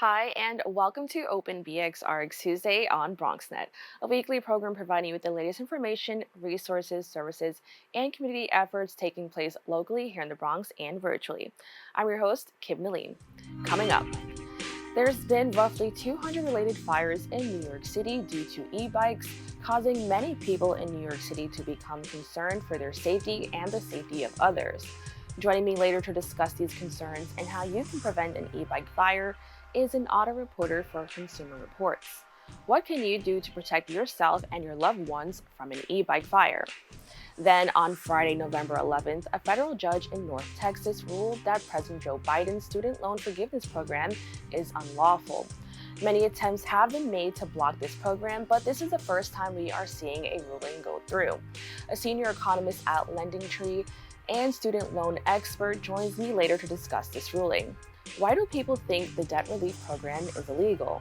Hi, and welcome to Open BxRx Tuesday on BronxNet, a weekly program providing you with the latest information, resources, services, and community efforts taking place locally here in the Bronx and virtually. I'm your host, Kibin Alleyne. Coming up, there's been roughly 200 related fires in New York City due to e-bikes, causing many people in New York City to become concerned for their safety and the safety of others. Joining me later to discuss these concerns and how you can prevent an e-bike fire is an auto reporter for Consumer Reports. What can you do to protect yourself and your loved ones from an e-bike fire? Then on Friday, November 11th, a federal judge in North Texas ruled that President Joe Biden's student loan forgiveness program is unlawful. Many attempts have been made to block this program, but this is the first time we are seeing a ruling go through. A senior economist at LendingTree and student loan expert joins me later to discuss this ruling. Why do people think the debt relief program is illegal?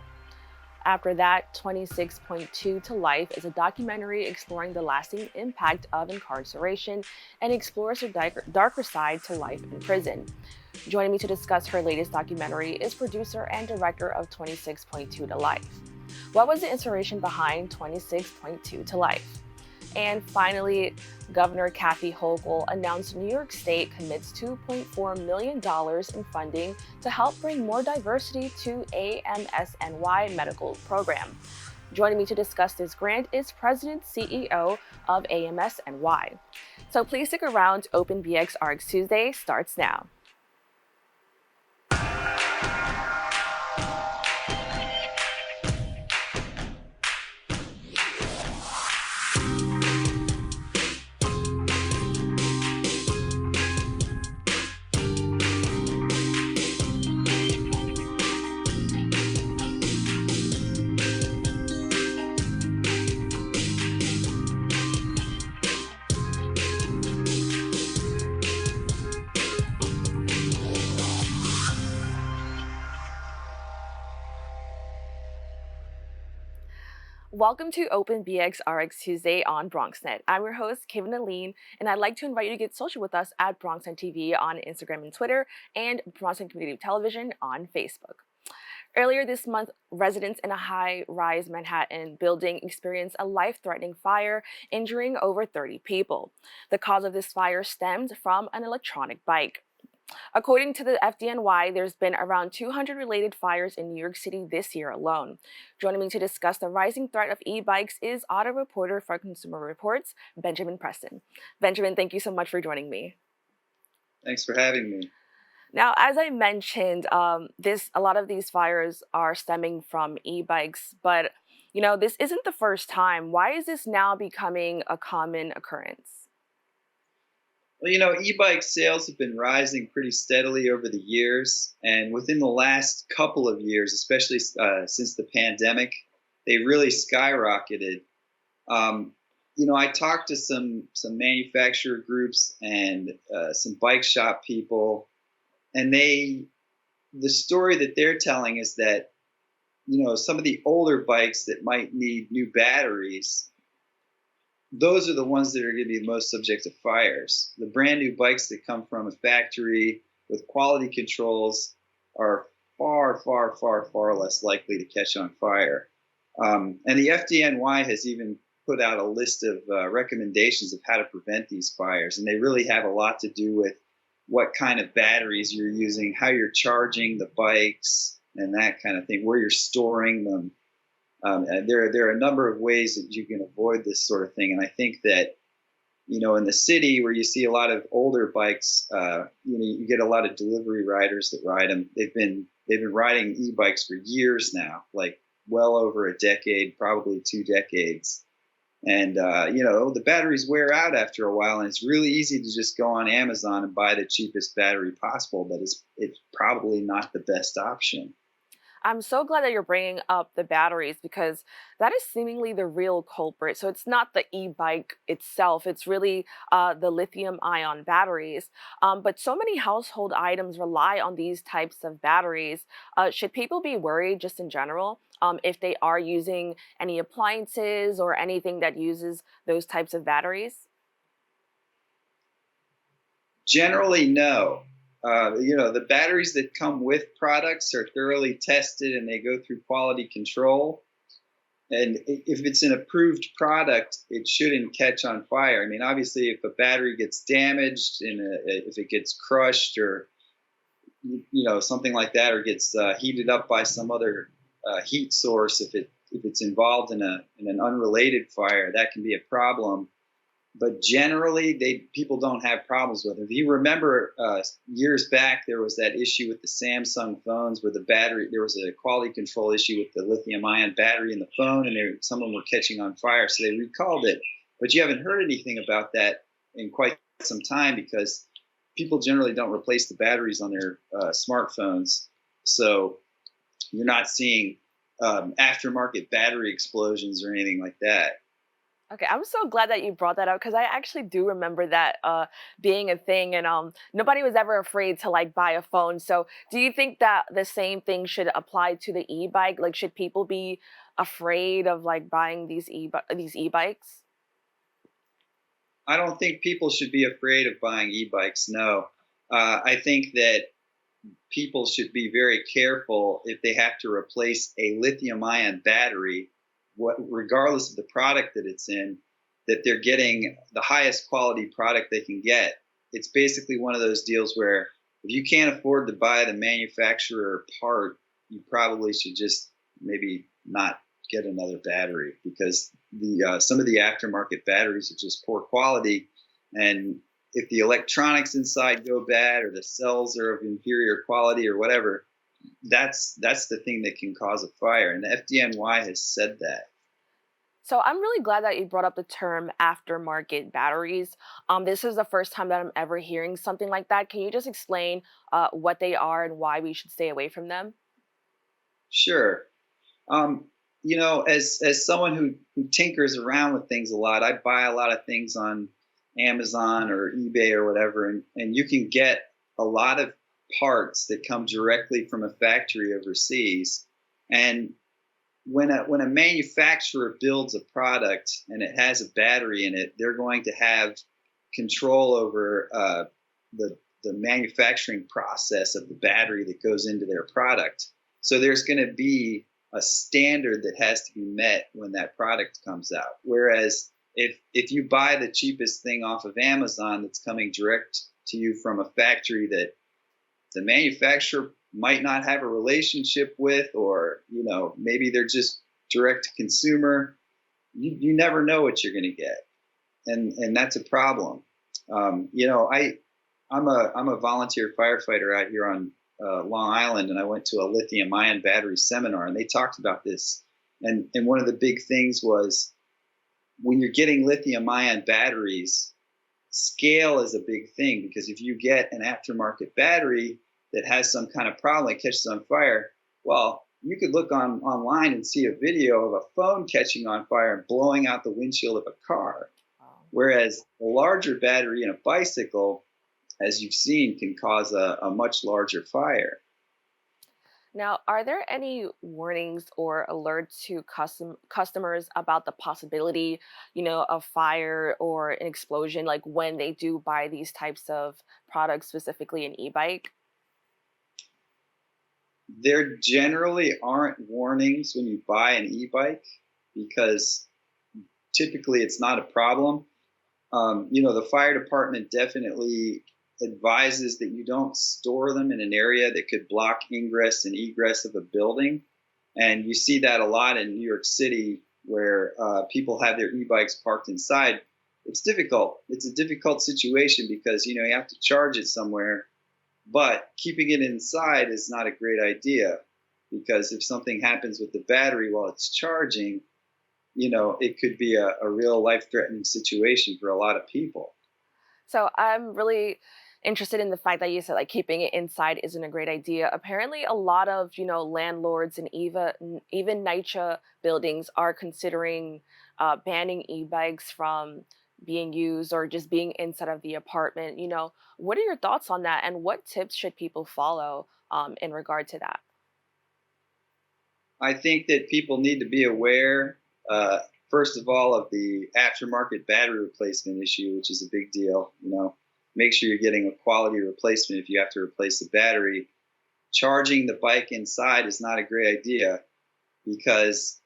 After that, 26.2 to Life is a documentary exploring the lasting impact of incarceration and explores the darker side to life in prison. Joining me to discuss her latest documentary is producer and director of 26.2 to Life. What was the inspiration behind 26.2 to Life? And finally, Governor Kathy Hochul announced New York State commits $2.4 million in funding to help bring more diversity to AMSNY medical program. Joining me to discuss this grant is President CEO of AMSNY. So please stick around. Open BxRx Tuesday starts now. Welcome to Open BxRx Tuesday on BronxNet. I'm your host, Kibin Alleyne, and I'd like to invite you to get social with us at BronxNet TV on Instagram and Twitter, and BronxNet Community Television on Facebook. Earlier this month, residents in a high-rise Manhattan building experienced a life-threatening fire, injuring over 30 people. The cause of this fire stemmed from an electronic bike. According to the FDNY, there's been around 200 related fires in New York City this year alone. Joining me to discuss the rising threat of e-bikes is auto reporter for Consumer Reports, Benjamin Preston. Benjamin, thank you so much for joining me. Thanks for having me. Now, as I mentioned, a lot of these fires are stemming from e-bikes, but this isn't the first time. Why is this now becoming a common occurrence? Well, e-bike sales have been rising pretty steadily over the years, and within the last couple of years, especially since the pandemic, they really skyrocketed. I talked to some manufacturer groups and some bike shop people, and the story that they're telling is that some of the older bikes that might need new batteries, those are the ones that are going to be most subject to fires. The brand new bikes that come from a factory with quality controls are far, far, far, far less likely to catch on fire. And the FDNY has even put out a list of recommendations of how to prevent these fires. And they really have a lot to do with what kind of batteries you're using, how you're charging the bikes, and that kind of thing, where you're storing them. And there are a number of ways that you can avoid this sort of thing. And I think that, in the city where you see a lot of older bikes, you get a lot of delivery riders that ride them. They've been riding e-bikes for years now, like well over a decade, probably 2 decades. And, the batteries wear out after a while, and it's really easy to just go on Amazon and buy the cheapest battery possible, but it's probably not the best option. I'm so glad that you're bringing up the batteries because that is seemingly the real culprit. So it's not the e-bike itself, it's really the lithium ion batteries. But so many household items rely on these types of batteries. Should people be worried just in general if they are using any appliances or anything that uses those types of batteries? Generally, no. The batteries that come with products are thoroughly tested and they go through quality control. And if it's an approved product, it shouldn't catch on fire. I mean, obviously, if a battery gets damaged and if it gets crushed or something like that, or gets heated up by some other heat source, if it's involved in an unrelated fire, that can be a problem. But generally, people don't have problems with it. If you remember, years back, there was that issue with the Samsung phones where there was a quality control issue with the lithium-ion battery in the phone, and some of them were catching on fire, so they recalled it. But you haven't heard anything about that in quite some time because people generally don't replace the batteries on their smartphones. So you're not seeing aftermarket battery explosions or anything like that. Okay, I'm so glad that you brought that up because I actually do remember that being a thing, and nobody was ever afraid to like buy a phone. So, do you think that the same thing should apply to the e-bike? Like, should people be afraid of like buying these e-bikes? I don't think people should be afraid of buying e-bikes. No, I think that people should be very careful if they have to replace a lithium-ion battery, regardless of the product that it's in, that they're getting the highest quality product they can get. It's basically one of those deals where if you can't afford to buy the manufacturer part, you probably should just maybe not get another battery because some of the aftermarket batteries are just poor quality, and if the electronics inside go bad or the cells are of inferior quality or whatever, that's the thing that can cause a fire, and the FDNY has said that. So I'm really glad that you brought up the term aftermarket batteries. This is the first time that I'm ever hearing something like that. Can you just explain what they are and why we should stay away from them? Sure. As someone who tinkers around with things a lot, I buy a lot of things on Amazon or eBay or whatever, and you can get a lot of parts that come directly from a factory overseas. And when a manufacturer builds a product and it has a battery in it, they're going to have control over the manufacturing process of the battery that goes into their product. So there's going to be a standard that has to be met when that product comes out. Whereas if you buy the cheapest thing off of Amazon that's coming direct to you from a factory that the manufacturer might not have a relationship with, or maybe they're just direct to consumer, you never know what you're going to get, and that's a problem. I'm a volunteer firefighter out here on Long Island, and I went to a lithium-ion battery seminar, and they talked about this. And one of the big things was when you're getting lithium-ion batteries, scale is a big thing, because if you get an aftermarket battery that has some kind of problem that catches on fire, well, you could look online and see a video of a phone catching on fire and blowing out the windshield of a car. Whereas a larger battery in a bicycle, as you've seen, can cause a much larger fire. Now, are there any warnings or alerts to customers about the possibility, of fire or an explosion, like when they do buy these types of products, specifically an e-bike? There generally aren't warnings when you buy an e-bike because typically it's not a problem. The fire department definitely advises that you don't store them in an area that could block ingress and egress of a building. And you see that a lot in New York City where people have their e-bikes parked inside. It's difficult. It's a difficult situation because, you have to charge it somewhere, but keeping it inside is not a great idea because if something happens with the battery while it's charging, it could be a real life-threatening situation for a lot of people. So I'm really interested in the fact that you said like keeping it inside isn't a great idea. Apparently, a lot of landlords and even NYCHA buildings are considering banning e-bikes from being used or just being inside of the apartment. What are your thoughts on that, and what tips should people follow in regard to that? I think that people need to be aware, first of all, of the aftermarket battery replacement issue, which is a big deal. make sure you're getting a quality replacement if you have to replace the battery. Charging the bike inside is not a great idea, because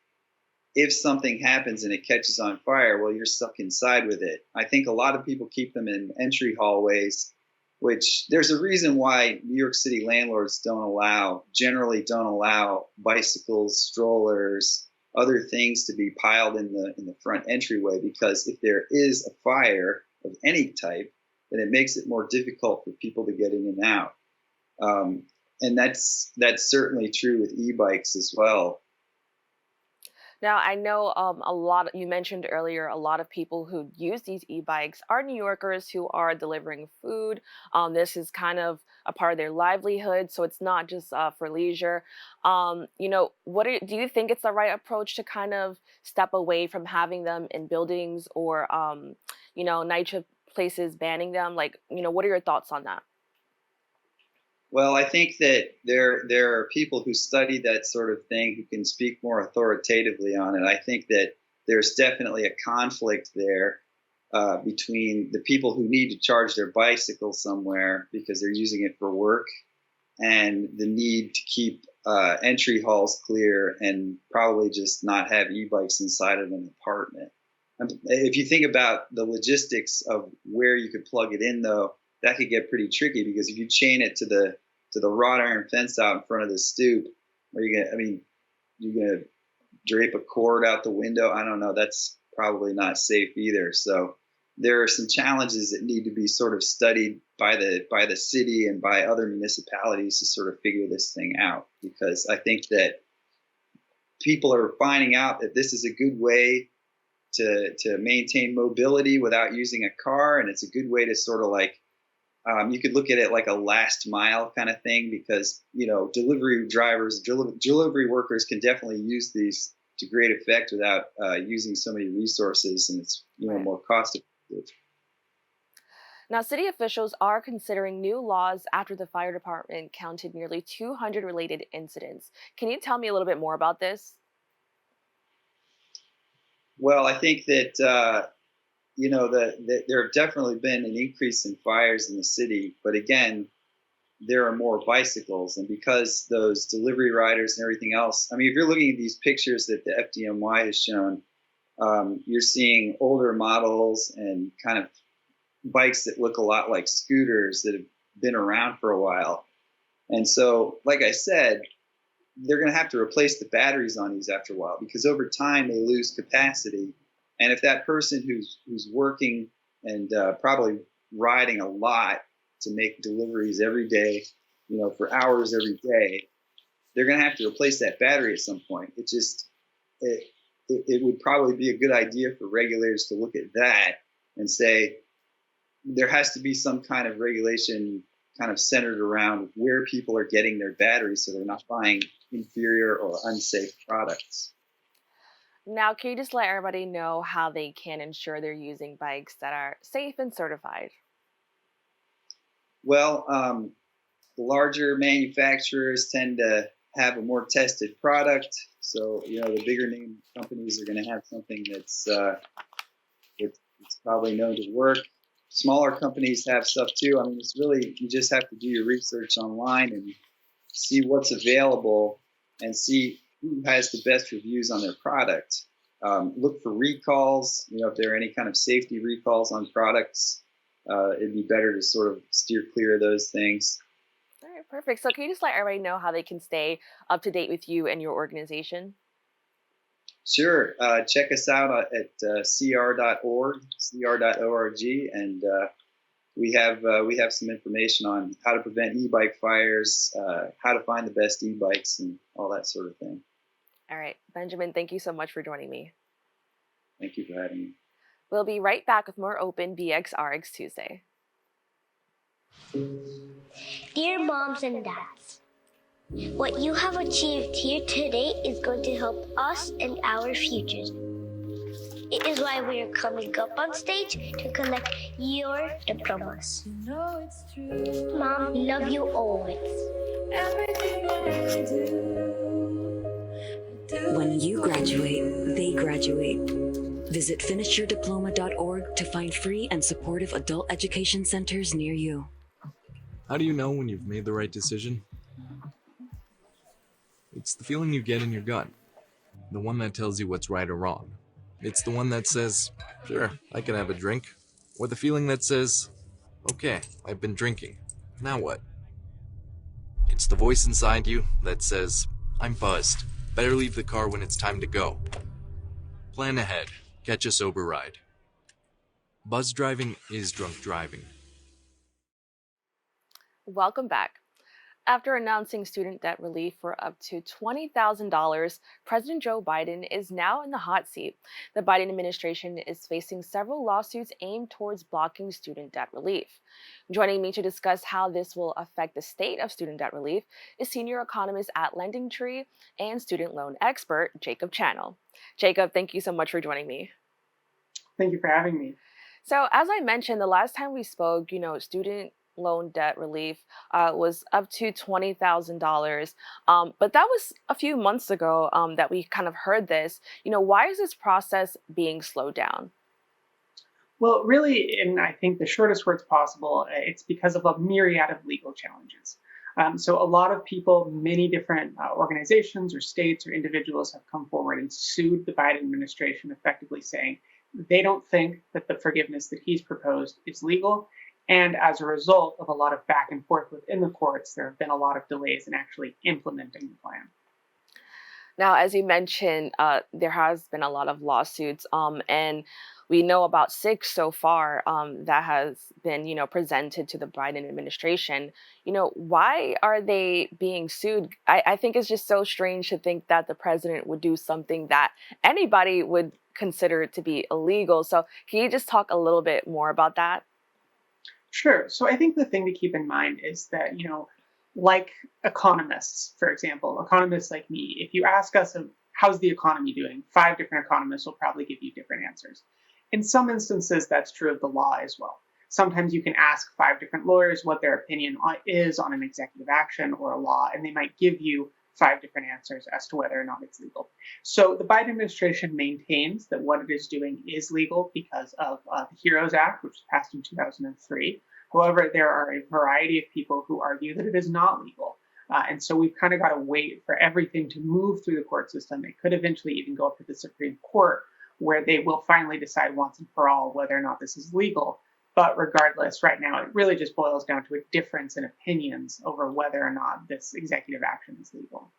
if something happens and it catches on fire, well, you're stuck inside with it. I think a lot of people keep them in entry hallways, which there's a reason why New York City landlords generally don't allow bicycles, strollers, other things to be piled in the front entryway, because if there is a fire of any type, then it makes it more difficult for people to get in and out. And that's certainly true with e-bikes as well. Now, I know you mentioned earlier, a lot of people who use these e-bikes are New Yorkers who are delivering food. This is kind of a part of their livelihood, so it's not just for leisure. Do you think it's the right approach to kind of step away from having them in buildings or, night places banning them? Like, what are your thoughts on that? Well, I think that there are people who study that sort of thing who can speak more authoritatively on it. I think that there's definitely a conflict there between the people who need to charge their bicycle somewhere because they're using it for work, and the need to keep entry halls clear and probably just not have e-bikes inside of an apartment. If you think about the logistics of where you could plug it in, though, that could get pretty tricky, because if you chain it to the wrought iron fence out in front of the stoop, you're gonna drape a cord out the window. I don't know. That's probably not safe either. So there are some challenges that need to be sort of studied by the city and by other municipalities to sort of figure this thing out, because I think that people are finding out that this is a good way to maintain mobility without using a car, and it's a good way to sort of like you could look at it like a last mile kind of thing, because delivery workers can definitely use these to great effect without using so many resources, and it's Right. more cost effective. Now, city officials are considering new laws after the fire department counted nearly 200 related incidents. Can you tell me a little bit more about this? Well, I think that that there have definitely been an increase in fires in the city, but again, there are more bicycles, and because those delivery riders and everything else. I mean, if you're looking at these pictures that the FDMY has shown, you're seeing older models and kind of bikes that look a lot like scooters that have been around for a while. And so, like I said, they're going to have to replace the batteries on these after a while, because over time they lose capacity. And if that person who's working and probably riding a lot to make deliveries every day, for hours every day, they're going to have to replace that battery at some point. It would probably be a good idea for regulators to look at that and say there has to be some kind of regulation kind of centered around where people are getting their batteries, so they're not buying inferior or unsafe products. Now, can you just let everybody know how they can ensure they're using bikes that are safe and certified? Well, the larger manufacturers tend to have a more tested product, so the bigger name companies are going to have something that's probably known to work. Smaller companies have stuff too. I mean, it's really, you just have to do your research online and see what's available and see who has the best reviews on their product. Look for recalls. If there are any kind of safety recalls on products, it'd be better to sort of steer clear of those things. All right, perfect. So, can you just let everybody know how they can stay up to date with you and your organization? Sure. Check us out at cr.org, cr.org, and we have some information on how to prevent e-bike fires, how to find the best e-bikes, and all that sort of thing. All right, Benjamin, thank you so much for joining me. Thank you for having me. We'll be right back with more Open BxRx Tuesday. Dear moms and dads, what you have achieved here today is going to help us and our futures. It is why we are coming up on stage to collect your diplomas. Mom, we love you always. When you graduate, they graduate. Visit finishyourdiploma.org to find free and supportive adult education centers near you. How do you know when you've made the right decision? It's the feeling you get in your gut, the one that tells you what's right or wrong. It's the one that says, sure, I can have a drink, or the feeling that says, okay, I've been drinking, now what? It's the voice inside you that says, I'm buzzed, better leave the car when it's time to go. Plan ahead, catch a sober ride. Buzz driving is drunk driving. Welcome back. After announcing student debt relief for up to $20,000, President Joe Biden is now in the hot seat. The Biden administration is facing several lawsuits aimed towards blocking student debt relief. Joining me to discuss how this will affect the state of student debt relief is senior economist at LendingTree and student loan expert Jacob Channel. Jacob, thank you so much for joining me. Thank you for having me. So, as I mentioned, the last time we spoke, student loan debt relief was up to $20,000. But that was a few months ago that we kind of heard this. Why is this process being slowed down? Well, really, in I think the shortest words possible, it's because of a myriad of legal challenges. So a lot of people, many different organizations or states or individuals have come forward and sued the Biden administration, effectively saying they don't think that the forgiveness that he's proposed is legal. And as a result of a lot of back and forth within the courts, there have been a lot of delays in actually implementing the plan. Now, as you mentioned, there has been a lot of lawsuits, and we know about 6 so far that has been, presented to the Biden administration. Why are they being sued? I think it's just so strange to think that the president would do something that anybody would consider to be illegal. So can you just talk a little bit more about that? Sure. So I think the thing to keep in mind is that, like economists, for example, economists like me, if you ask us, how's the economy doing? 5 different economists will probably give you different answers. In some instances, that's true of the law as well. Sometimes you can ask 5 different lawyers what their opinion is on an executive action or a law, and they might give you 5 different answers as to whether or not it's legal. So the Biden administration maintains that what it is doing is legal because of the HEROES Act, which was passed in 2003. However, there are a variety of people who argue that it is not legal. And so we've kind of got to wait for everything to move through the court system. It could eventually even go up to the Supreme Court, where they will finally decide once and for all whether or not this is legal. But regardless, right now, it really just boils down to a difference in opinions over whether or not this executive action is legal.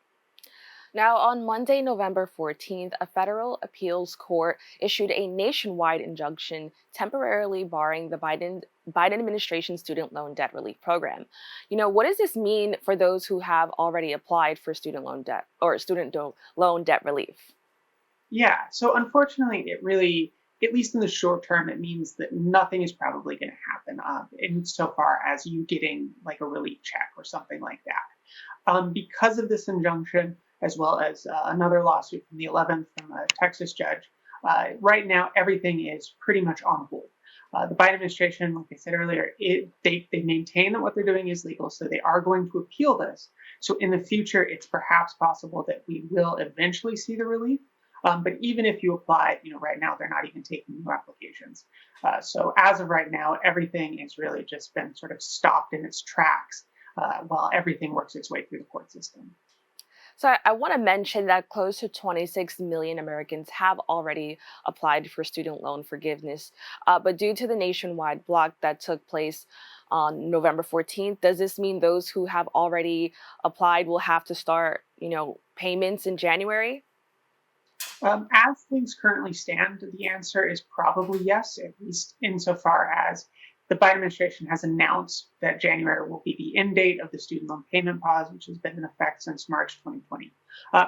Now, on Monday, November 14th, a federal appeals court issued a nationwide injunction temporarily barring the Biden administration student loan debt relief program. What does this mean for those who have already applied for student loan debt or loan debt relief? Yeah, so unfortunately, it really, at least in the short term, it means that nothing is probably going to happen insofar as you getting like a relief check or something like that. Because of this injunction, as well as another lawsuit from the 11th from a Texas judge, right now everything is pretty much on hold. The Biden administration, like I said earlier, they maintain that what they're doing is legal, so they are going to appeal this. So in the future, it's perhaps possible that we will eventually see the relief. But even if you apply, right now they're not even taking new applications. So as of right now, everything has really just been sort of stopped in its tracks while everything works its way through the court system. So I want to mention that close to 26 million Americans have already applied for student loan forgiveness. But due to the nationwide block that took place on November 14th, does this mean those who have already applied will have to start, payments in January? As things currently stand, the answer is probably yes, at least insofar as the Biden administration has announced that January will be the end date of the student loan payment pause, which has been in effect since March 2020.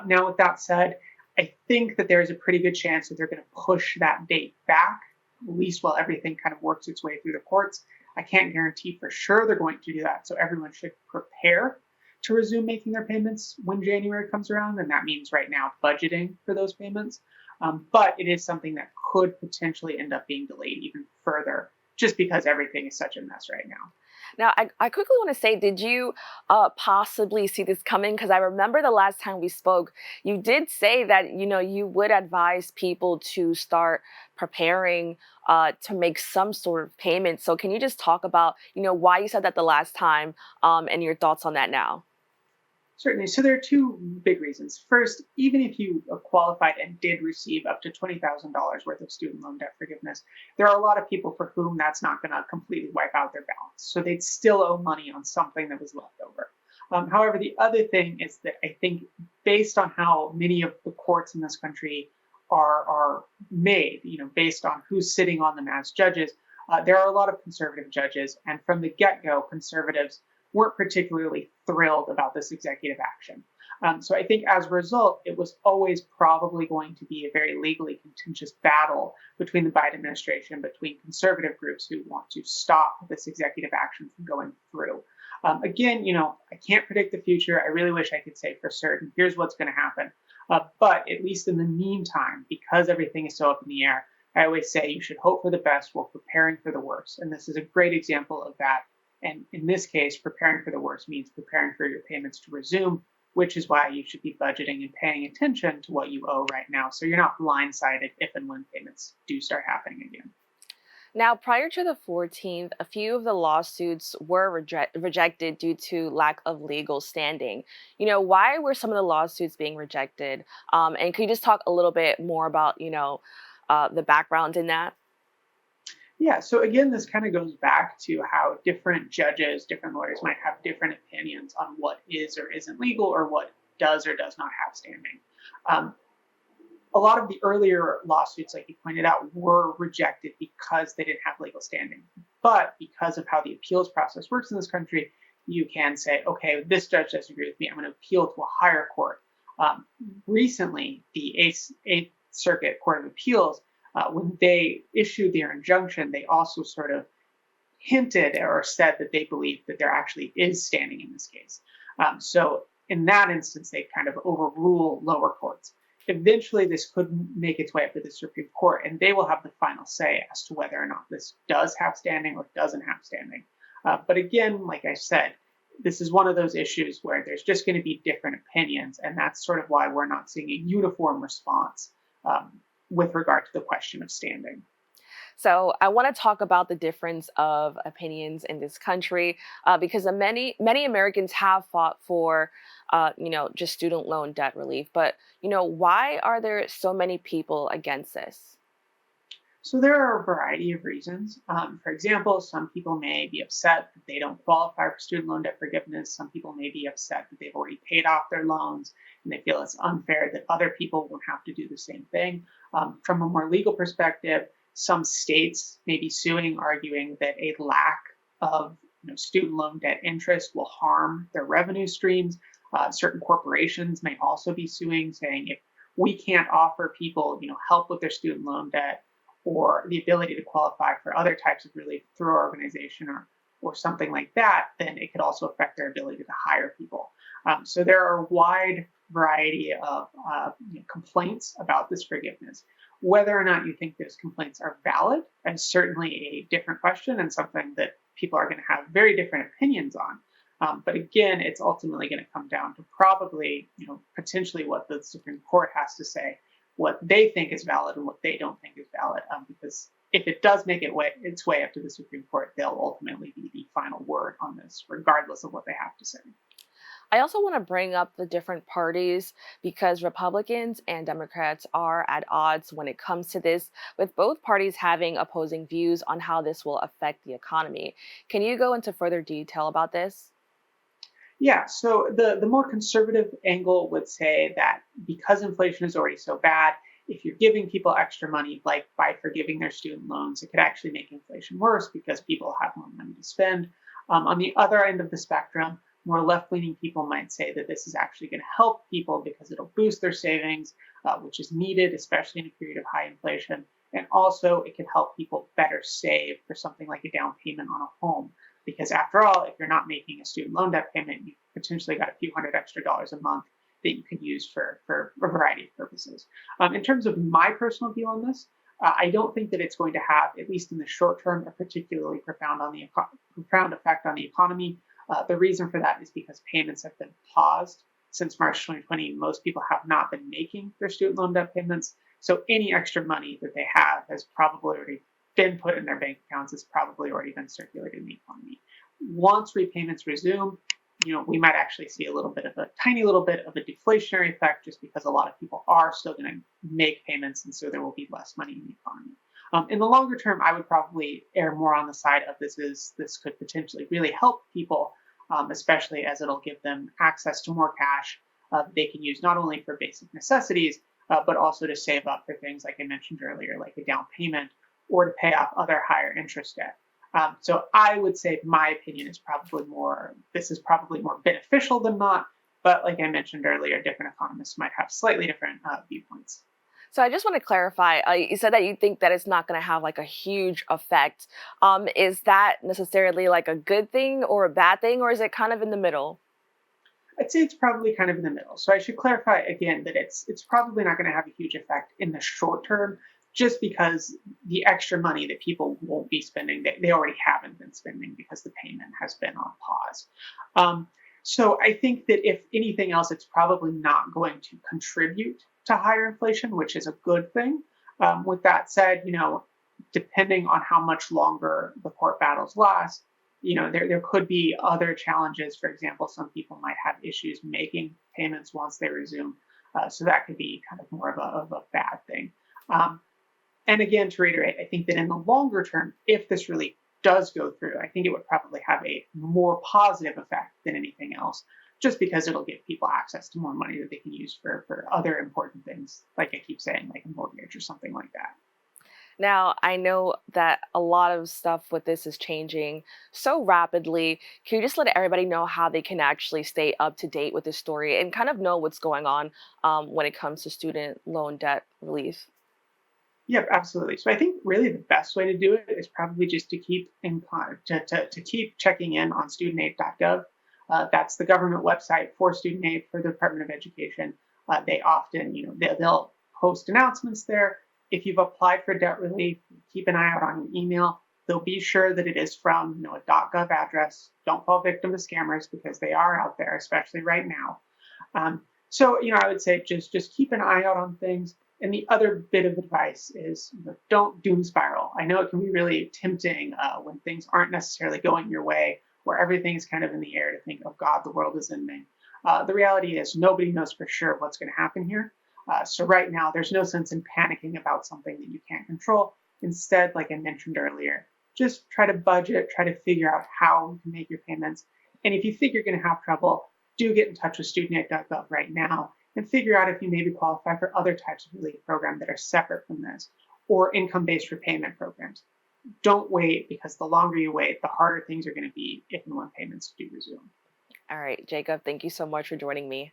Now, with that said, I think that there is a pretty good chance that they're going to push that date back, at least while everything kind of works its way through the courts. I can't guarantee for sure they're going to do that, so everyone should prepare to resume making their payments when January comes around, and that means right now budgeting for those payments. But it is something that could potentially end up being delayed even further just because everything is such a mess right now. Now, I quickly want to say, did you possibly see this coming? Because I remember the last time we spoke, you did say that, you would advise people to start preparing to make some sort of payment. So can you just talk about, why you said that the last time and your thoughts on that now? Certainly. So there are two big reasons. First, even if you qualified and did receive up to $20,000 worth of student loan debt forgiveness, there are a lot of people for whom that's not going to completely wipe out their balance. So they'd still owe money on something that was left over. However, the other thing is that I think based on how many of the courts in this country are made, based on who's sitting on them as judges, there are a lot of conservative judges. And from the get-go, conservatives weren't particularly thrilled about this executive action. So I think as a result, it was always probably going to be a very legally contentious battle between the Biden administration, between conservative groups who want to stop this executive action from going through. Again, I can't predict the future. I really wish I could say for certain, here's what's going to happen. But at least in the meantime, because everything is so up in the air, I always say you should hope for the best while preparing for the worst. And this is a great example of that. And in this case, preparing for the worst means preparing for your payments to resume, which is why you should be budgeting and paying attention to what you owe right now, so you're not blindsided if and when payments do start happening again. Now, prior to the 14th, a few of the lawsuits were rejected due to lack of legal standing. Why were some of the lawsuits being rejected? And can you just talk a little bit more about, the background in that? Yeah, so again, this kind of goes back to how different judges, different lawyers might have different opinions on what is or isn't legal or what does or does not have standing. A lot of the earlier lawsuits, like you pointed out, were rejected because they didn't have legal standing. But because of how the appeals process works in this country, you can say, okay, this judge doesn't agree with me. I'm going to appeal to a higher court. Recently, the Eighth Circuit Court of Appeals, when they issued their injunction, they also sort of hinted or said that they believe that there actually is standing in this case. So in that instance, they kind of overrule lower courts. Eventually, this could make its way up to the Supreme Court, and they will have the final say as to whether or not this does have standing or doesn't have standing. But again, like I said, this is one of those issues where there's just going to be different opinions, and that's sort of why we're not seeing a uniform response with regard to the question of standing. So I want to talk about the difference of opinions in this country because many Americans have fought for, just student loan debt relief. But, why are there so many people against this? So there are a variety of reasons. For example, some people may be upset that they don't qualify for student loan debt forgiveness. Some people may be upset that they've already paid off their loans and they feel it's unfair that other people won't have to do the same thing. From a more legal perspective, some states may be suing, arguing that a lack of student loan debt interest will harm their revenue streams. Certain corporations may also be suing, saying if we can't offer people help with their student loan debt, or the ability to qualify for other types of relief through our organization or something like that, then it could also affect their ability to hire people. So there are a wide variety of complaints about this forgiveness. Whether or not you think those complaints are valid is certainly a different question and something that people are going to have very different opinions on. But again, it's ultimately going to come down to probably, potentially what the Supreme Court has to say, what they think is valid and what they don't think is valid. Because if it does make its way up to the Supreme Court, they'll ultimately be the final word on this, regardless of what they have to say. I also want to bring up the different parties because Republicans and Democrats are at odds when it comes to this, with both parties having opposing views on how this will affect the economy. Can you go into further detail about this? Yeah, so the more conservative angle would say that because inflation is already so bad, if you're giving people extra money, like by forgiving their student loans, it could actually make inflation worse because people have more money to spend. On the other end of the spectrum, more left-leaning people might say that this is actually going to help people because it'll boost their savings, which is needed, especially in a period of high inflation. And also, it can help people better save for something like a down payment on a home. Because after all, if you're not making a student loan debt payment, you've potentially got a few $100 extra a month that you can use for a variety of purposes. In terms of my personal view on this, I don't think that it's going to have, at least in the short term, a particularly profound effect on the economy. The reason for that is because payments have been paused since March 2020. Most people have not been making their student loan debt payments. So any extra money that they have has probably already been put in their bank accounts, has probably already been circulated in the economy. Once repayments resume, we might actually see a tiny little bit of a deflationary effect, just because a lot of people are still going to make payments, and so there will be less money in the economy. In the longer term, I would probably err more on the side of this could potentially really help people, especially as it'll give them access to more cash they can use not only for basic necessities, but also to save up for things like I mentioned earlier, like a down payment or to pay off other higher interest debt. So I would say my opinion is this is probably more beneficial than not, but like I mentioned earlier, different economists might have slightly different viewpoints. So I just want to clarify, you said that you think that it's not going to have like a huge effect. Is that necessarily like a good thing or a bad thing, or is it kind of in the middle? I'd say it's probably kind of in the middle. So I should clarify again that it's probably not going to have a huge effect in the short term, just because the extra money that people won't be spending, they already haven't been spending because the payment has been on pause. So I think that if anything else, it's probably not going to contribute to higher inflation, which is a good thing. With that said, depending on how much longer the court battles last, there could be other challenges. For example, some people might have issues making payments once they resume. So that could be kind of more of a bad thing. And again, to reiterate, I think that in the longer term, if this really does go through, I think it would probably have a more positive effect than anything else, just because it'll give people access to more money that they can use for other important things, like I keep saying, like a mortgage or something like that. Now, I know that a lot of stuff with this is changing so rapidly. Can you just let everybody know how they can actually stay up to date with this story and kind of know what's going on when it comes to student loan debt relief? Yep, absolutely. So I think really the best way to do it is probably just to keep to keep checking in on studentaid.gov. That's the government website for student aid for the Department of Education. They often, they'll post announcements there. If you've applied for debt relief, keep an eye out on your email. They'll be sure that it is from a .gov address. Don't fall victim to scammers, because they are out there, especially right now. So I would say just keep an eye out on things. And the other bit of advice is don't doom spiral. I know it can be really tempting when things aren't necessarily going your way, where everything is kind of in the air, to think, oh God, the world is ending. The reality is nobody knows for sure what's going to happen here. So right now, there's no sense in panicking about something that you can't control. Instead, like I mentioned earlier, just try to budget, try to figure out how you can make your payments. And if you think you're going to have trouble, do get in touch with studentaid.gov right now and figure out if you maybe qualify for other types of relief programs that are separate from this, or income-based repayment programs. Don't wait, because the longer you wait, the harder things are going to be if and when payments do resume. All right, Jacob, thank you so much for joining me.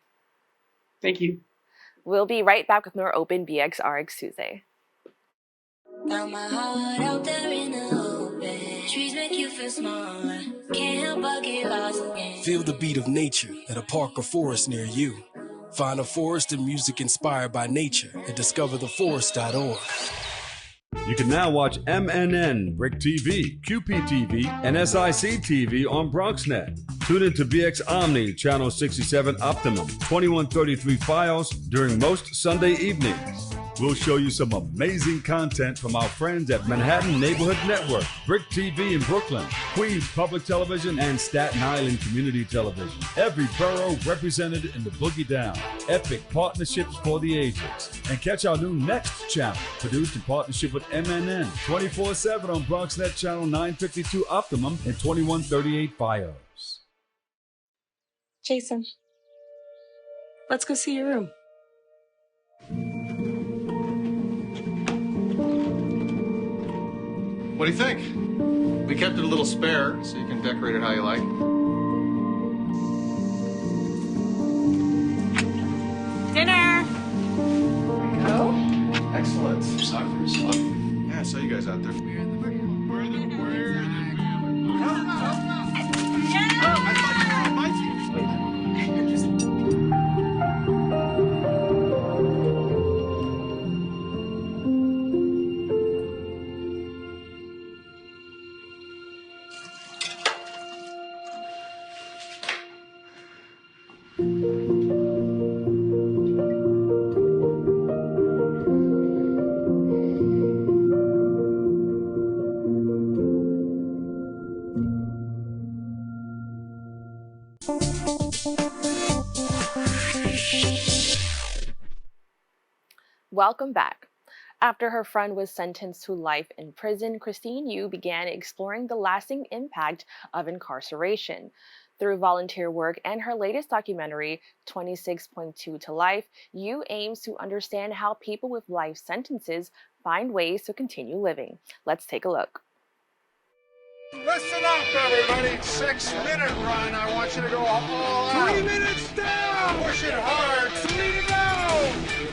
Thank you. We'll be right back with more Open BxRx Tuesday. Got my heart out there in the open. Trees make you feel smaller. Can't help but get lost again. Feel the beat of nature at a park or forest near you. Find a forest and music inspired by nature at discovertheforest.org. You can now watch MNN, Brick TV, QPTV, and SIC TV on BronxNet. Tune into BxOmni, Channel 67 Optimum, 2133 Files during most Sunday evenings. We'll show you some amazing content from our friends at Manhattan Neighborhood Network, Brick TV in Brooklyn, Queens Public Television, and Staten Island Community Television. Every borough represented in the Boogie Down. Epic partnerships for the ages. And catch our new Next channel, produced in partnership with MNN, 24/7 on BronxNet Channel 952 Optimum and 2138 Fios. Jason, let's go see your room. What do you think? We kept it a little spare, so you can decorate it how you like. Dinner! Oh, excellent. Sorry for his fun. Yeah, I saw you guys out there. Welcome back. After her friend was sentenced to life in prison, Christine Yu began exploring the lasting impact of incarceration. Through volunteer work and her latest documentary, 26.2 to Life, Yu aims to understand how people with life sentences find ways to continue living. Let's take a look. Listen up, everybody. 6-minute run. I want you to go all out. 3 minutes down. Push it hard. 3 to go.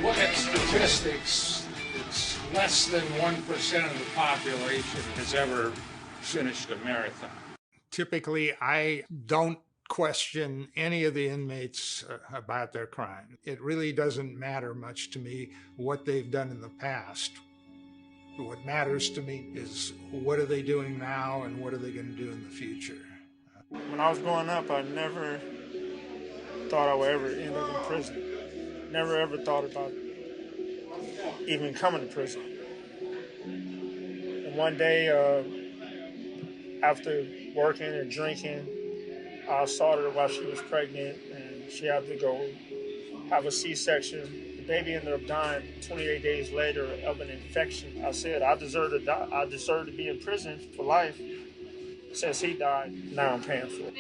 Look at statistics. It's less than 1% of the population has ever finished a marathon. Typically, I don't question any of the inmates about their crime. It really doesn't matter much to me what they've done in the past. What matters to me is what are they doing now and what are they going to do in the future. When I was growing up, I never thought I would ever end up in prison. Never ever thought about even coming to prison. And one day, after working and drinking, I saw her while she was pregnant and she had to go have a C-section. The baby ended up dying 28 days later of an infection. I said, I deserve to die. I deserve to be in prison for life. Since he died, now I'm paying for it.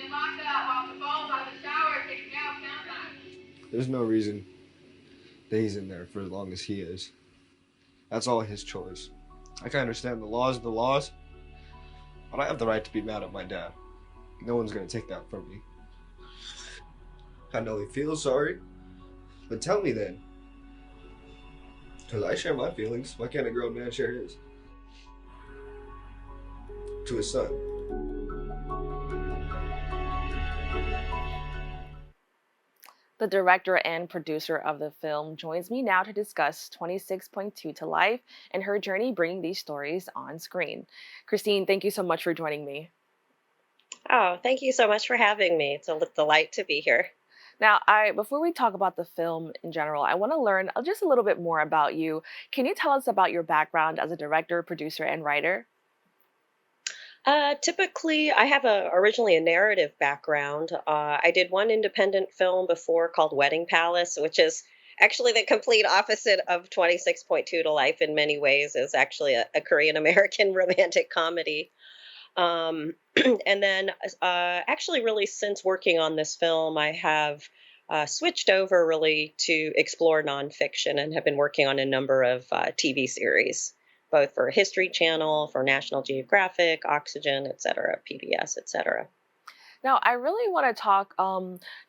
There's no reason that he's in there for as long as he is. That's all his choice. I can understand the laws are the laws, but I have the right to be mad at my dad. No one's gonna take that from me. I know he feels sorry, but tell me then. Because I share my feelings. Why can't a grown man share his? To his son. The director and producer of the film joins me now to discuss 26.2 to Life and her journey bringing these stories on screen. Christine, thank you so much for joining me. Oh, thank you so much for having me. It's a delight to be here. Now, before we talk about the film in general, I want to learn just a little bit more about you. Can you tell us about your background as a director, producer, and writer? Typically, I have originally a narrative background. I did one independent film before called Wedding Palace, which is actually the complete opposite of 26.2 to Life in many ways. Is actually a Korean American romantic comedy. And then actually really since working on this film, I have switched over really to explore nonfiction and have been working on a number of TV series, both for History Channel, for National Geographic, Oxygen, et cetera, PBS, et cetera. Now, I really want to talk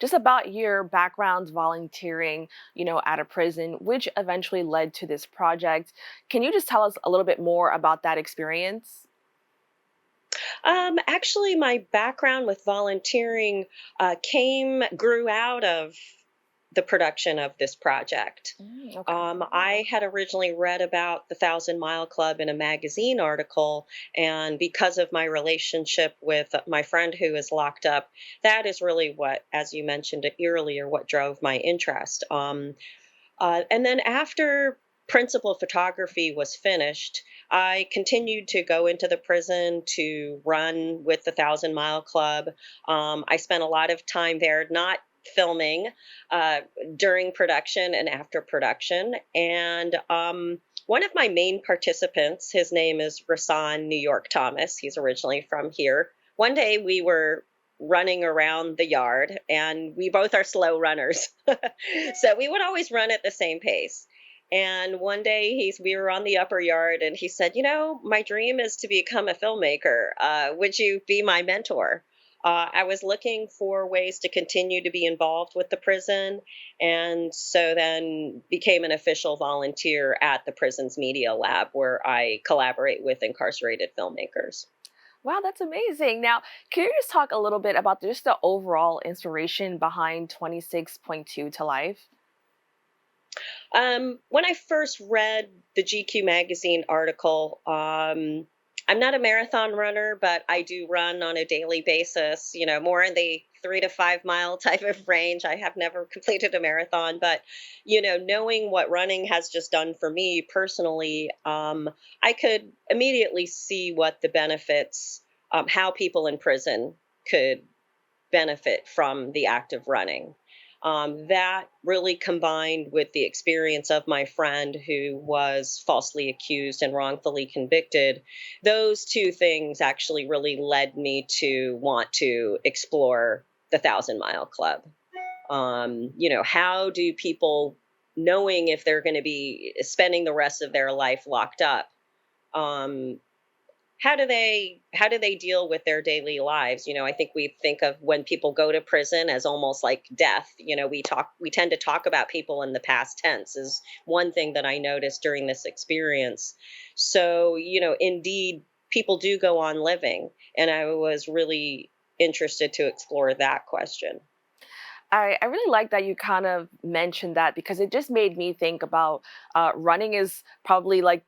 just about your background volunteering, at a prison, which eventually led to this project. Can you just tell us a little bit more about that experience? Actually, my background with volunteering grew out of the production of this project. Okay. I had originally read about the 1,000 Mile Club in a magazine article, and because of my relationship with my friend who is locked up, that is really what, as you mentioned earlier, what drove my interest. And then after principal photography was finished, I continued to go into the prison to run with the 1,000 Mile Club. I spent a lot of time there, not filming during production and after production. And one of my main participants, his name is Rasan New York Thomas. He's originally from here. One day we were running around the yard, and we both are slow runners. So we would always run at the same pace. And one day we were on the upper yard and he said, my dream is to become a filmmaker. Would you be my mentor? I was looking for ways to continue to be involved with the prison, and so then became an official volunteer at the prison's media lab, where I collaborate with incarcerated filmmakers. Wow, that's amazing. Now, can you just talk a little bit about just the overall inspiration behind 26.2 to Life? When I first read the GQ magazine article, I'm not a marathon runner, but I do run on a daily basis, more in the 3 to 5 mile type of range. I have never completed a marathon, but, knowing what running has just done for me personally, I could immediately see what the benefits, how people in prison could benefit from the act of running. That really combined with the experience of my friend who was falsely accused and wrongfully convicted, those two things actually really led me to want to explore the Thousand Mile Club. How do people, knowing if they're going to be spending the rest of their life locked up, um, how do they deal with their daily lives? I think we think of when people go to prison as almost like death. We tend to talk about people in the past tense is one thing that I noticed during this experience. So, indeed people do go on living, and I was really interested to explore that question. I really like that you kind of mentioned that because it just made me think about running is probably like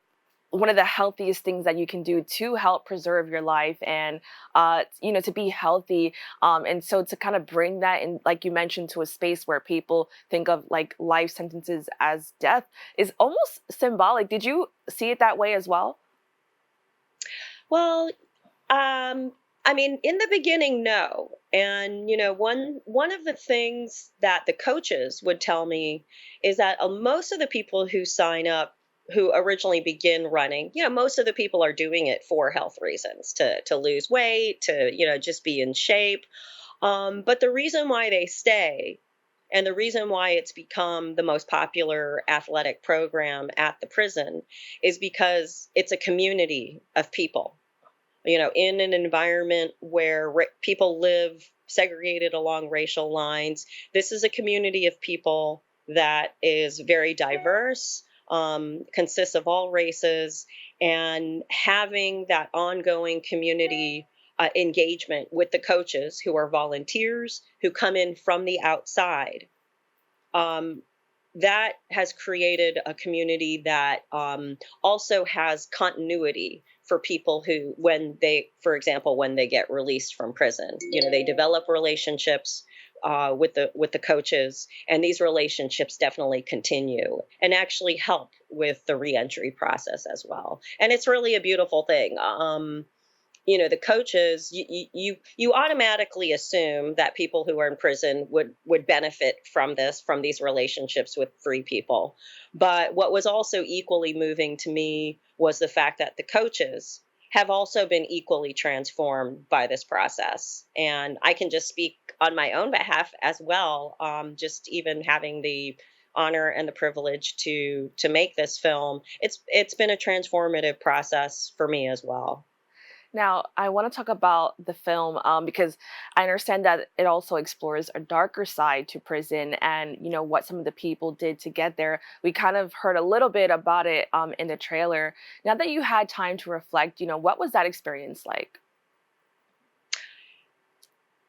one of the healthiest things that you can do to help preserve your life and to be healthy, and so to kind of bring that in, like you mentioned, to a space where people think of like life sentences as death is almost symbolic. Did you see it that way as well? Well, I mean, in the beginning, no. And one of the things that the coaches would tell me is that most of the people who sign up, who originally begin running, most of the people are doing it for health reasons, to lose weight, to just be in shape. But the reason why they stay, and the reason why it's become the most popular athletic program at the prison, is because it's a community of people, in an environment where people live segregated along racial lines. This is a community of people that is very diverse, consists of all races, and having that ongoing community engagement with the coaches who are volunteers who come in from the outside. That has created a community that also has continuity for people who, for example, when they get released from prison, they develop relationships with the coaches, and these relationships definitely continue and actually help with the reentry process as well. And it's really a beautiful thing. The coaches, you automatically assume that people who are in prison would benefit from these relationships with free people. But what was also equally moving to me was the fact that the coaches have also been equally transformed by this process. And I can just speak on my own behalf as well. Just even having the honor and the privilege to make this film, it's been a transformative process for me as well. Now, I want to talk about the film because I understand that it also explores a darker side to prison and, what some of the people did to get there. We kind of heard a little bit about it in the trailer. Now that you had time to reflect, what was that experience like?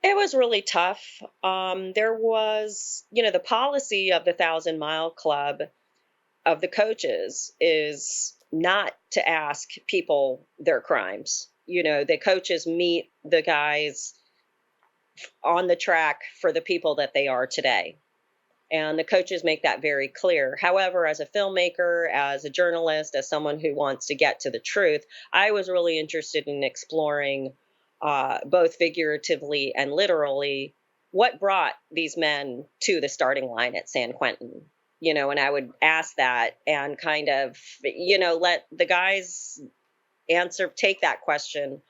It was really tough. There was, the policy of the Thousand Mile Club of the coaches is not to ask people their crimes. The coaches meet the guys on the track for the people that they are today. And the coaches make that very clear. However, as a filmmaker, as a journalist, as someone who wants to get to the truth, I was really interested in exploring both figuratively and literally what brought these men to the starting line at San Quentin. And I would ask that and kind of, let the guys take that question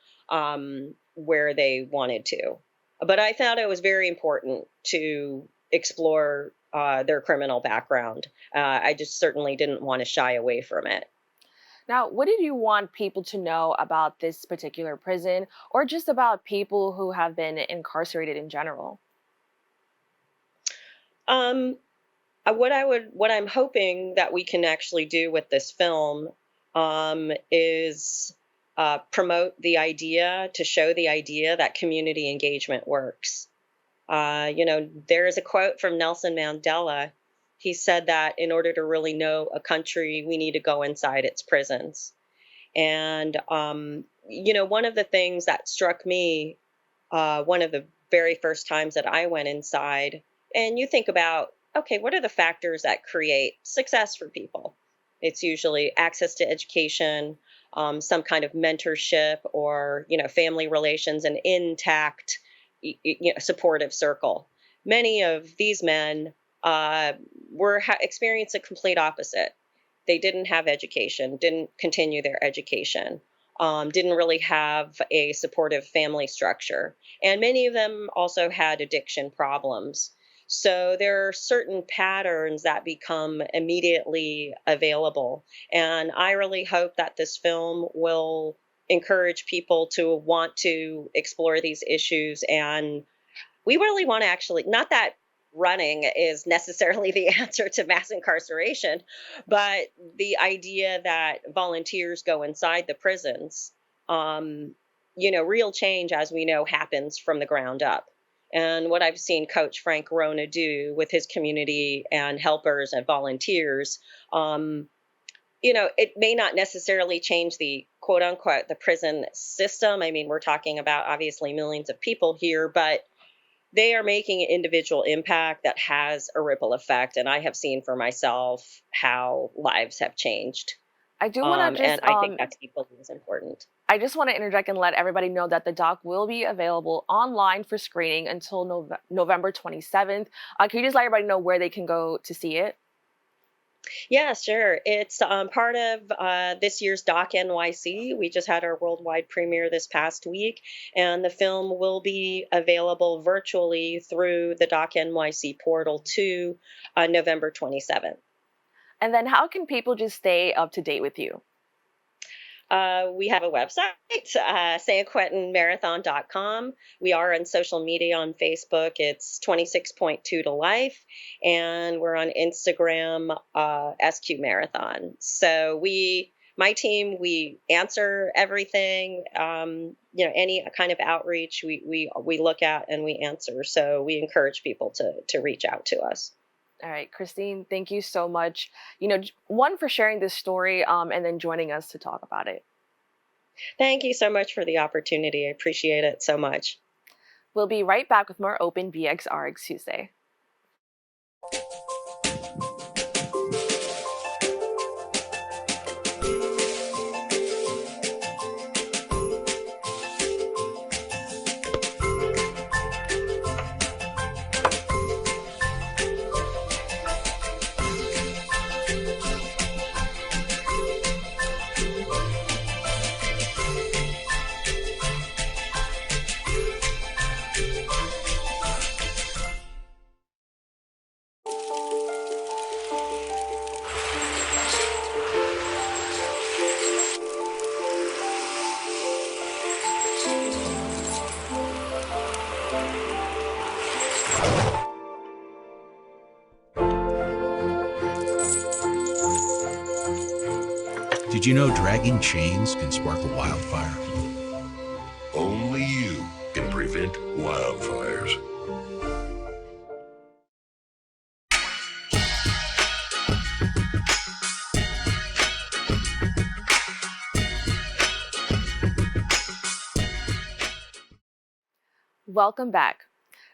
where they wanted to. But I thought it was very important to explore their criminal background. I just certainly didn't want to shy away from it. Now, what did you want people to know about this particular prison or just about people who have been incarcerated in general? What I'm hoping that we can actually do with this film is promote the idea, to show the idea that community engagement works. There is a quote from Nelson Mandela. He said that in order to really know a country, we need to go inside its prisons. And, one of the things that struck me, one of the very first times that I went inside, and you think about, okay, what are the factors that create success for people? It's usually access to education, some kind of mentorship, or family relations, an intact, supportive circle. many of these men experienced a complete opposite. They didn't have education, didn't continue their education, didn't really have a supportive family structure. And many of them also had addiction problems. So there are certain patterns that become immediately available. And I really hope that this film will encourage people to want to explore these issues. And we really want to actually, not that running is necessarily the answer to mass incarceration, but the idea that volunteers go inside the prisons, real change, as we know, happens from the ground up. And what I've seen Coach Frank Rona do with his community and helpers and volunteers, it may not necessarily change the quote unquote the prison system. I mean, we're talking about obviously millions of people here, but they are making an individual impact that has a ripple effect. And I have seen for myself how lives have changed. I do want to just, and I think that's equally as important. I just want to interject and let everybody know that the doc will be available online for screening until November 27th. Can you just let everybody know where they can go to see it? Yeah, sure. It's part of this year's Doc NYC. We just had our worldwide premiere this past week, and the film will be available virtually through the Doc NYC portal to November 27th. And then how can people just stay up to date with you? We have a website, sanquentinmarathon.com. We are on social media on Facebook. It's 26.2 to life. And we're on Instagram, SQ Marathon. So my team, we answer everything, any kind of outreach we look at and we answer. So we encourage people to reach out to us. All right, Christine, thank you so much. One, for sharing this story and then joining us to talk about it. Thank you so much for the opportunity. I appreciate it so much. We'll be right back with more Open BxRx Tuesday. Did you know dragging chains can spark a wildfire? Only you can prevent wildfires. Welcome back.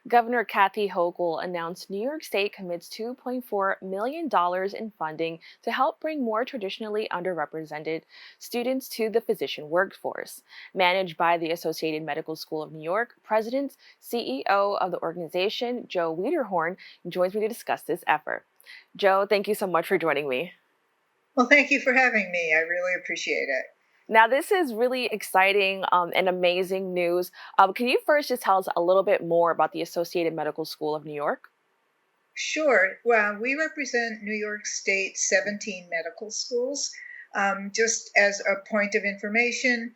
Governor Kathy Hochul announced New York State commits $2.4 million in funding to help bring more traditionally underrepresented students to the physician workforce. Managed by the Associated Medical School of New York, President, CEO of the organization, Jo Wiederhorn, joins me to discuss this effort. Jo, thank you so much for joining me. Well, thank you for having me. I really appreciate it. Now, this is really exciting and amazing news. Can you first just tell us a little bit more about the Associated Medical School of New York? Sure. Well, we represent New York State's 17 medical schools. Just as a point of information,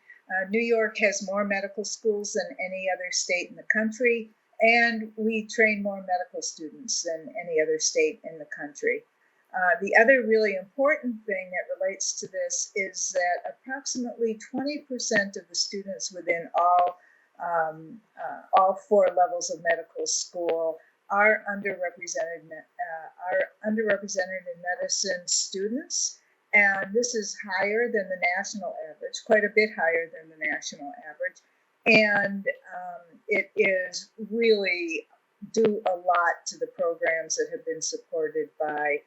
New York has more medical schools than any other state in the country, and we train more medical students than any other state in the country. The other really important thing that relates to this is that approximately 20% of the students within all four levels of medical school are underrepresented in medicine students, and this is higher than the national average, quite a bit higher than the national average, and it is really due a lot to the programs that have been supported by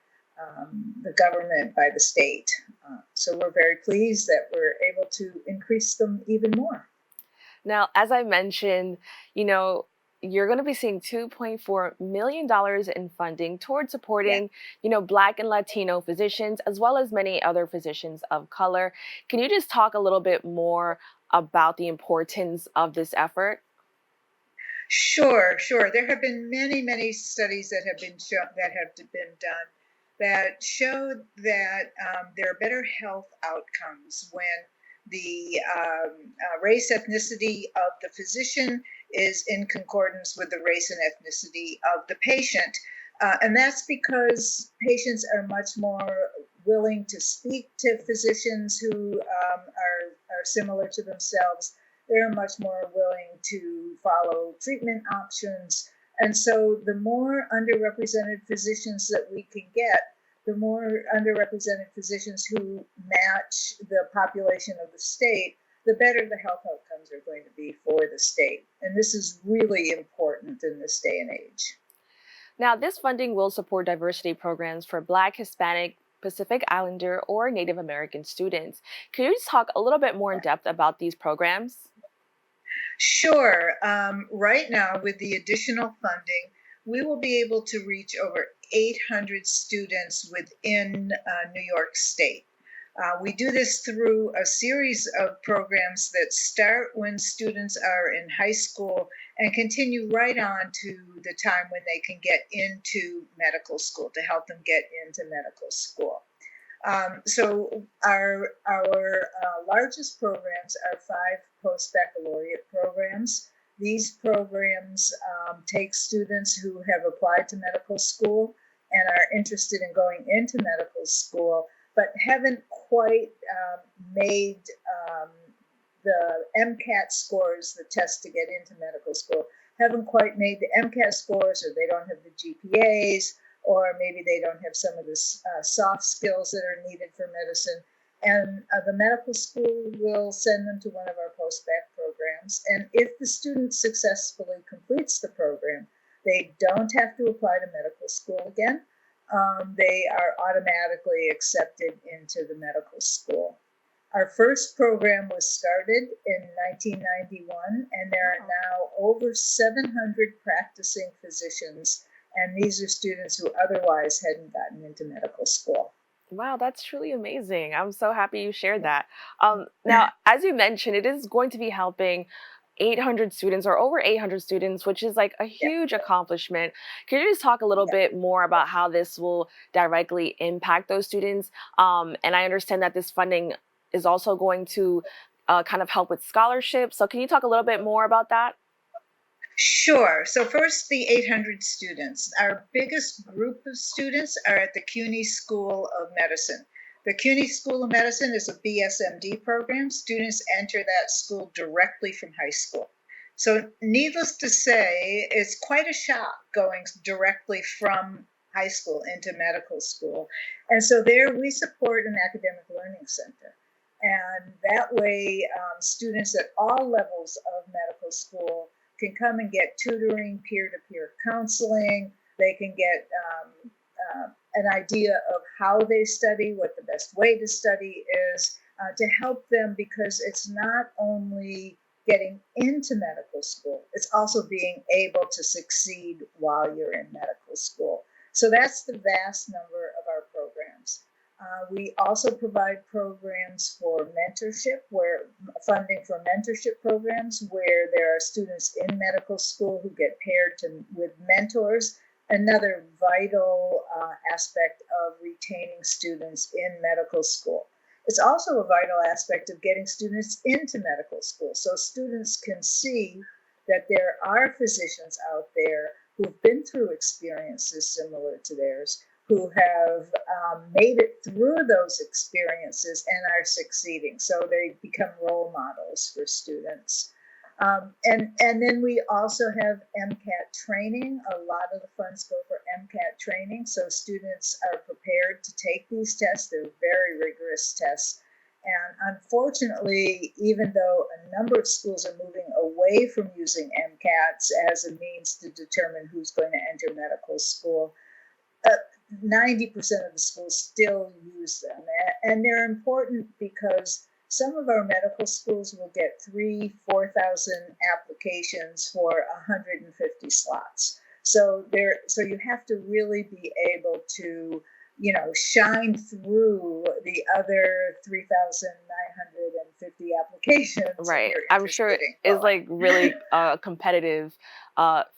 the government, by the state. So we're very pleased that we're able to increase them even more. Now, as I mentioned, you're going to be seeing $2.4 million in funding towards Yeah. supporting, Black and Latino physicians, as well as many other physicians of color. Can you just talk a little bit more about the importance of this effort? Sure, sure. There have been many, many studies that have been done that show that there are better health outcomes when the race ethnicity of the physician is in concordance with the race and ethnicity of the patient. And that's because patients are much more willing to speak to physicians who are similar to themselves. They're much more willing to follow treatment options. And so the more underrepresented physicians that we can get, the more underrepresented physicians who match the population of the state, the better the health outcomes are going to be for the state. And this is really important in this day and age. Now, this funding will support diversity programs for Black, Hispanic, Pacific Islander, or Native American students. Can you just talk a little bit more in depth about these programs? Sure. Right now, with the additional funding, we will be able to reach over 800 students within New York State. We do this through a series of programs that start when students are in high school and continue right on to the time when they can get into medical school, to help them get into medical school. So our largest programs are 5 post-baccalaureate programs. These programs take students who have applied to medical school and are interested in going into medical school, but haven't quite made the MCAT scores, the test to get into medical school, haven't quite made the MCAT scores, or they don't have the GPAs, or maybe they don't have some of the soft skills that are needed for medicine. And the medical school will send them to one of our post-bac programs. And if the student successfully completes the program, they don't have to apply to medical school again. They are automatically accepted into the medical school. Our first program was started in 1991, and there are now over 700 practicing physicians, and these are students who otherwise hadn't gotten into medical school. Wow, that's truly amazing. I'm so happy you shared that. Now, as you mentioned, it is going to be helping 800 students or over 800 students, which is like a huge accomplishment. Can you just talk a little bit more about how this will directly impact those students? And I understand that this funding is also going to kind of help with scholarships. So can you talk a little bit more about that? Sure. So first, the 800 students. Our biggest group of students are at the CUNY School of Medicine. The CUNY School of Medicine is a BSMD program. Students enter that school directly from high school. So needless to say, it's quite a shock going directly from high school into medical school. And so there we support an academic learning center. And that way, students at all levels of medical school can come and get tutoring, peer-to-peer counseling. They can get an idea of how they study, what the best way to study is, to help them, because it's not only getting into medical school, it's also being able to succeed while you're in medical school. So that's the vast number of our programs. We also provide programs for mentorship, where funding for mentorship programs where there are students in medical school who get paired with mentors, another vital aspect of retaining students in medical school. It's also a vital aspect of getting students into medical school, so students can see that there are physicians out there who've been through experiences similar to theirs, who have made it through those experiences and are succeeding. So they become role models for students. And then we also have MCAT training. A lot of the funds go for MCAT training. So students are prepared to take these tests. They're very rigorous tests. And unfortunately, even though a number of schools are moving away from using MCATs as a means to determine who's going to enter medical school, 90% of the schools still use them. And they're important because Some of our medical schools will get 4,000 applications for 150 slots. So you have to really be able to, shine through the other 3,950 applications. Right. You're I'm sure interested it in is going. like really competitive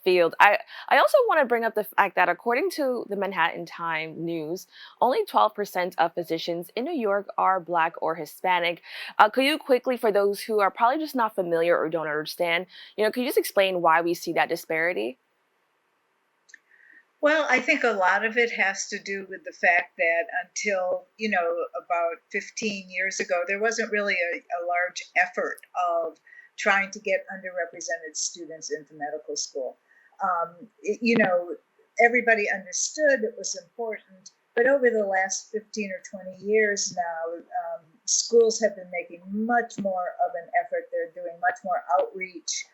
field. I also want to bring up the fact that according to the Manhattan Times News, only 12% of physicians in New York are Black or Hispanic. Could you quickly, for those who are probably just not familiar or don't understand, could you just explain why we see that disparity? Well, I think a lot of it has to do with the fact that until, about 15 years ago, there wasn't really a large effort of trying to get underrepresented students into medical school. Everybody understood it was important, but over the last 15 or 20 years now, schools have been making much more of an effort. They're doing much more outreach.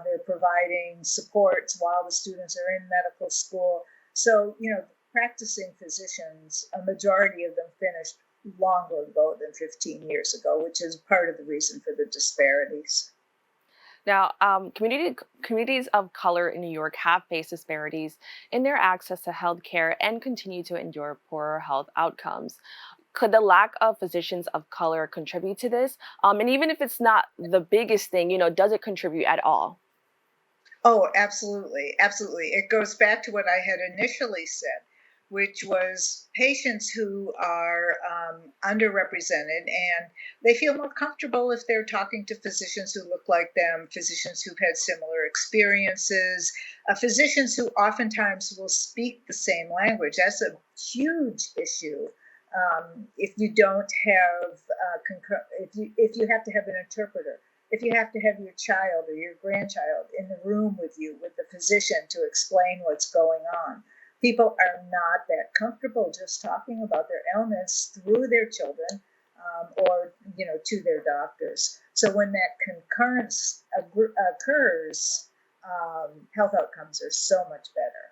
They're providing supports while the students are in medical school. So, practicing physicians, a majority of them finished longer ago than 15 years ago, which is part of the reason for the disparities. Now, communities of color in New York have faced disparities in their access to health care and continue to endure poorer health outcomes. Could the lack of physicians of color contribute to this? And even if it's not the biggest thing, does it contribute at all? Oh, absolutely. Absolutely. It goes back to what I had initially said, which was patients who are underrepresented and they feel more comfortable if they're talking to physicians who look like them, physicians who've had similar experiences, physicians who oftentimes will speak the same language. That's a huge issue. If you don't have, if you have to have an interpreter, if you have to have your child or your grandchild in the room with you, with the physician to explain what's going on. People are not that comfortable just talking about their ailments through their children or, to their doctors. So when that concurrence occurs, health outcomes are so much better.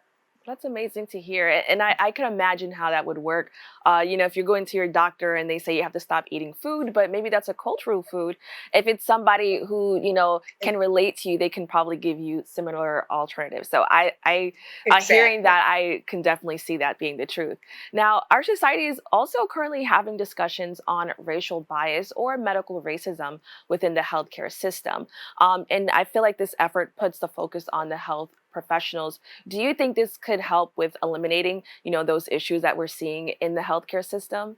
That's amazing to hear. And I can imagine how that would work. If you're going to your doctor and they say you have to stop eating food, but maybe that's a cultural food. If it's somebody who, can relate to you, they can probably give you similar alternatives. So hearing Exactly. that, I can definitely see that being the truth. Now, our society is also currently having discussions on racial bias or medical racism within the healthcare system. And I feel like this effort puts the focus on the health professionals. Do you think this could help with eliminating, those issues that we're seeing in the healthcare system?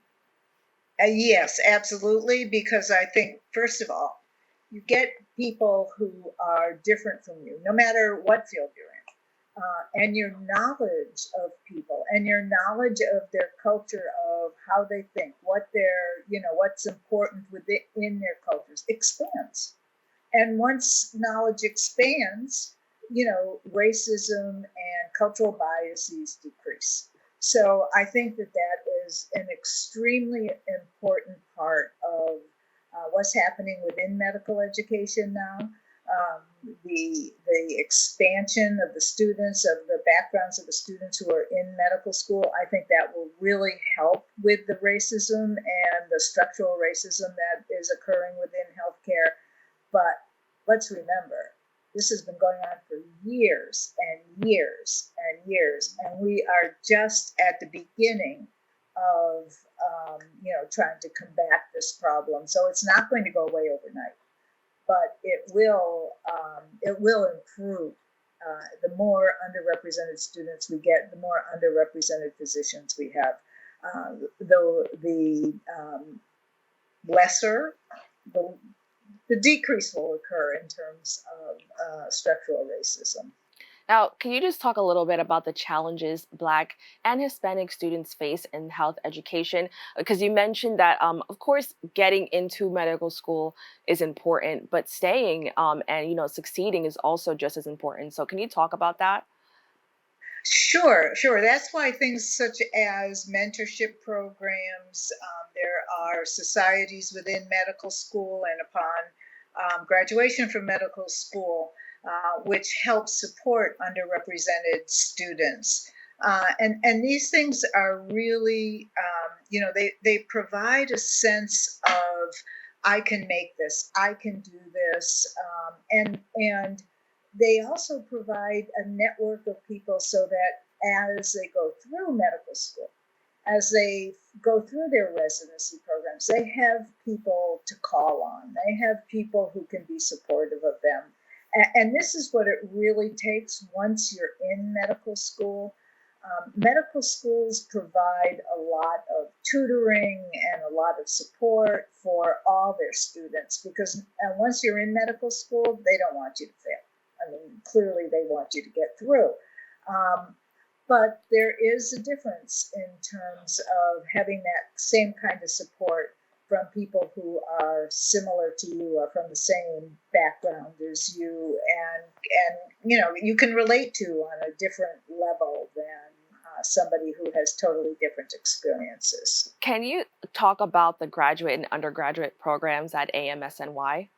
Yes, absolutely. Because I think, first of all, you get people who are different from you, no matter what field you're in. And your knowledge of people and your knowledge of their culture, of how they think, what what's important within their cultures expands. And once knowledge expands, racism and cultural biases decrease. So I think that is an extremely important part of what's happening within medical education now. The expansion of the students, of the backgrounds of the students who are in medical school, I think that will really help with the racism and the structural racism that is occurring within healthcare. But let's remember, this has been going on for years and years and years, and we are just at the beginning of trying to combat this problem. So it's not going to go away overnight, but it will improve. The more underrepresented students we get, the more underrepresented physicians we have. The lesser the decrease will occur in terms of structural racism. Now, can you just talk a little bit about the challenges Black and Hispanic students face in health education? Because you mentioned that, of course, getting into medical school is important, but staying and succeeding is also just as important. So can you talk about that? Sure. That's why things such as mentorship programs, there are societies within medical school and upon graduation from medical school, which help support underrepresented students. And these things are really, they provide a sense of I can make this, I can do this, and they also provide a network of people so that as they go through medical school, as they go through their residency programs, they have people to call on. They have people who can be supportive of them. And this is what it really takes once you're in medical school. Medical schools provide a lot of tutoring and a lot of support for all their students because once you're in medical school, they don't want you to fail. I mean, clearly they want you to get through. But there is a difference in terms of having that same kind of support from people who are similar to you or from the same background as you, and you can relate to on a different level than somebody who has totally different experiences. Can you talk about the graduate and undergraduate programs at AMSNY?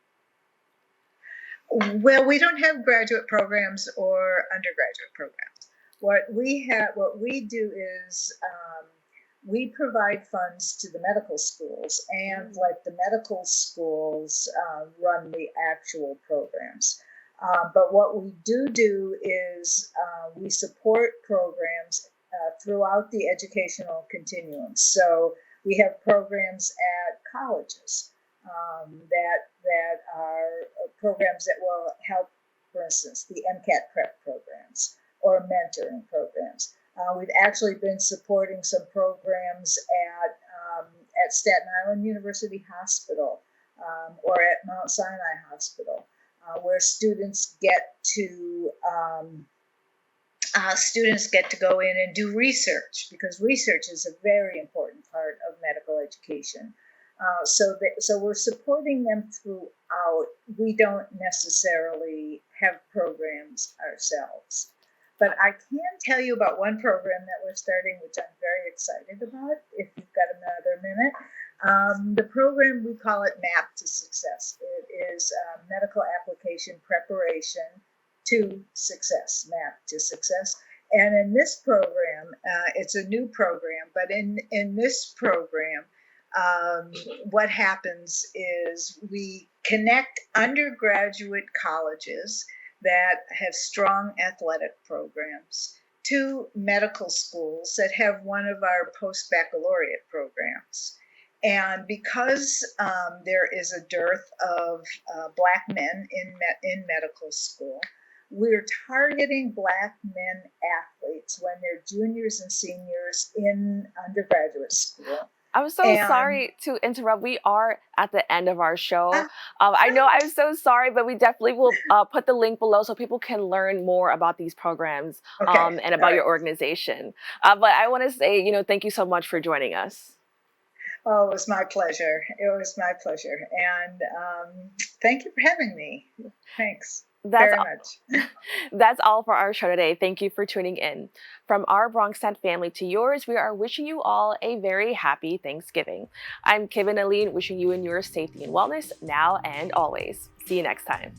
Well, we don't have graduate programs or undergraduate programs. What we do is we provide funds to the medical schools and let the medical schools run the actual programs. But what we do is we support programs throughout the educational continuum. So we have programs at colleges that are programs that will help, for instance, the MCAT prep programs or mentoring programs. We've actually been supporting some programs at Staten Island University Hospital or at Mount Sinai Hospital, where students get to go in and do research, because research is a very important part of medical education. So we're supporting them throughout. We don't necessarily have programs ourselves. But I can tell you about one program that we're starting, which I'm very excited about, if you've got another minute. The program, we call it MAP to Success. It is medical application preparation to success, MAP to Success. And in this program, it's a new program, but in this program, what happens is we connect undergraduate colleges that have strong athletic programs to medical schools that have one of our post-baccalaureate programs. And because there is a dearth of Black men in medical school, we're targeting Black men athletes when they're juniors and seniors in undergraduate school. I'm so sorry to interrupt. We are at the end of our show. I know I'm so sorry, but we definitely will put the link below so people can learn more about these programs and about your organization. But I want to say, thank you so much for joining us. Oh, it was my pleasure. It was my pleasure. And thank you for having me. Thanks. Very much. That's all for our show today. Thank you for tuning in. From our BronxNet family to yours, we are wishing you all a very happy Thanksgiving. I'm Kibin Alleyne, wishing you and yours safety and wellness now and always. See you next time.